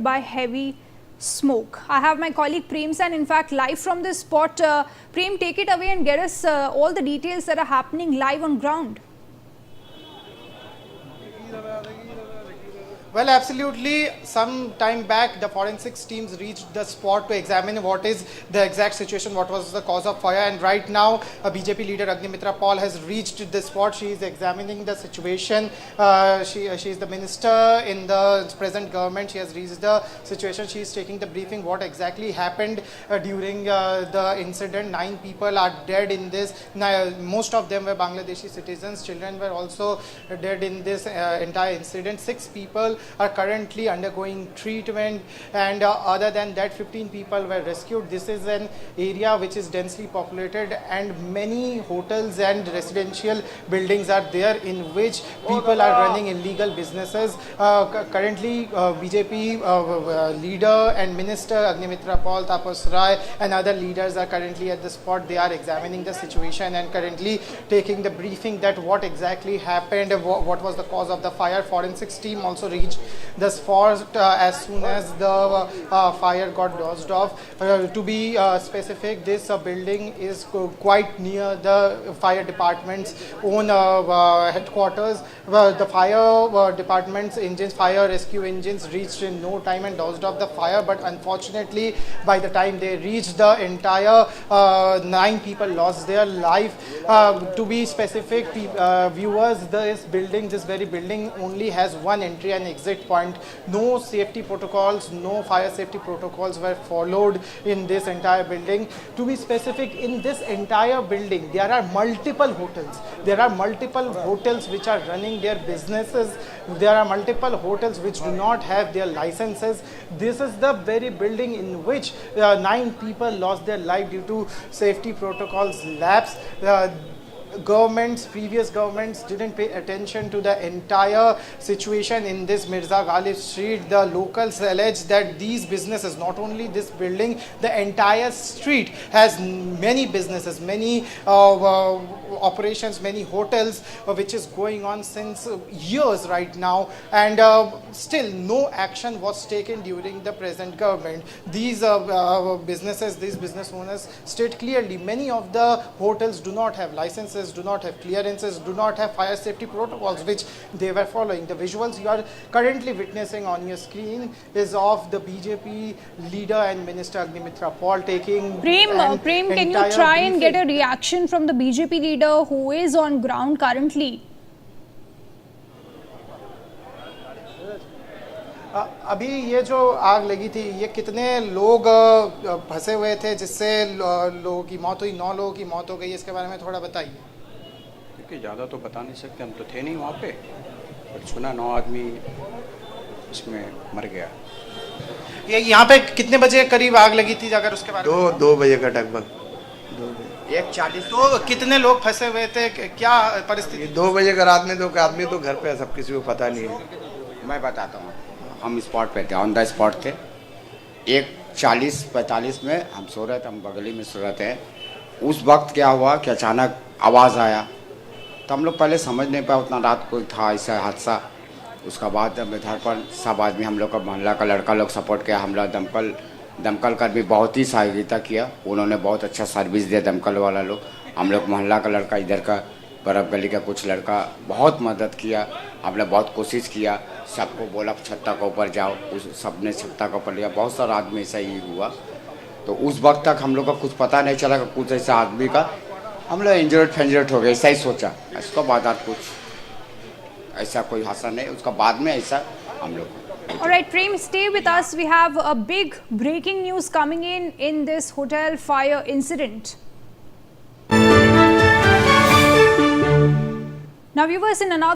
by heavy smoke. I have my colleague Prem Sen, in fact, live from this spot. Prem, take it away and get us all the details that are happening live on ground. Well, absolutely. Some time back, the forensics teams reached the spot to examine what is the exact situation, what was the cause of fire. And right now, BJP leader Agnimitra Paul has reached the spot. She is examining the situation. She is the minister in the present government. She has reached the situation. She is taking the briefing what exactly happened during the incident. 9 people are dead in this. Most of them were Bangladeshi citizens. Children were also dead in this entire incident. 6 people are currently undergoing treatment, and other than that 15 people were rescued. This is an area which is densely populated and many hotels and residential buildings are there in which people are running illegal businesses. Currently BJP leader and minister Agnimitra Paul, Tapas Rai and other leaders are currently at the spot. They are examining the situation and currently taking the briefing that what exactly happened, what was the cause of the fire. Forensics team also reached the spot as soon as the fire got dozed off. To be specific, this building is quite near the fire department's own headquarters. The fire department's engines, fire rescue engines reached in no time and dozed off the fire, but unfortunately by the time they reached, the entire 9 people lost their life. To be specific, viewers, this very building only has one entry and exit point. No safety protocols, no fire safety protocols were followed in this entire building. To be specific, in this entire building there are multiple hotels. There are multiple hotels which are running their businesses. There are multiple hotels which do not have their licenses. This is the very building in which 9 people lost their life due to safety protocols lapse. Previous governments didn't pay attention to the entire situation in this Mirza Ghalib street. The locals allege that these businesses, not only this building, the entire street has many businesses, many operations, many hotels, which is going on since years right now, and still no action was taken during the present government. These businesses, these business owners state clearly, many of the hotels do not have licenses, do not have clearances, do not have fire safety protocols which they were following. The visuals you are currently witnessing on your screen is of the BJP leader and minister Agnimitra Paul taking Prem, can you try and get a reaction from the BJP leader who is on ground currently? अभी ये जो आग लगी थी, ये कितने लोग फंसे हुए थे जिससे लोगों की मौत हुई? 9 लोगों की मौत हो गई, इसके बारे में थोड़ा बताइए। देखिए, ज़्यादा तो बता नहीं सकते, हम तो थे नहीं वहाँ पे, बट सुना 9 आदमी इसमें मर गया। ये यहाँ पे कितने बजे करीब आग लगी थी, अगर उसके बारे में? 2 बजे का लगभग 1:40। तो कितने लोग फंसे हुए थे, क्या परिस्थिति? 2 बजे का रात में, तो आदमी तो घर पे है, सब किसी को पता नहीं है। मैं बताता हूँ, हम स्पॉट पे थे, ऑन द स्पॉट थे। 1:40-45 में हम सो रहे थे, हम बगली में सो रहे थे। उस वक्त क्या हुआ कि अचानक आवाज़ आया, तो हम लोग पहले समझ नहीं पाए, उतना रात कोई था ऐसा हादसा। उसका बाद जब इधर पर सब आदमी, हम लोग का मोहल्ला का लड़का लोग सपोर्ट किया। हम लोग दमकल का भी बहुत ही सहायता किया, उन्होंने बहुत अच्छा सर्विस दिया दमकल वाला लोग। हम लोग मोहल्ला का लड़का, इधर का बरफ गली का कुछ लड़का बहुत मदद किया। हमने बहुत कोशिश किया, सबको बोला छत्ता के ऊपर जाओ, उस सब ने छत्ता के ऊपर लिया। बहुत सारा आदमी ऐसा ही हुआ। तो उस वक्त तक हम लोग का कुछ पता नहीं चला कि कुछ ऐसा आदमी का हम लोग इंजर्ड हो गए, ऐसा ही सोचा। इसका बाद कुछ ऐसा कोई हादसा नहीं, उसका बाद में ऐसा हम लोग। All right, Prem, stay with us. We have a big breaking news coming in this hotel fire incident. Now, viewers, in another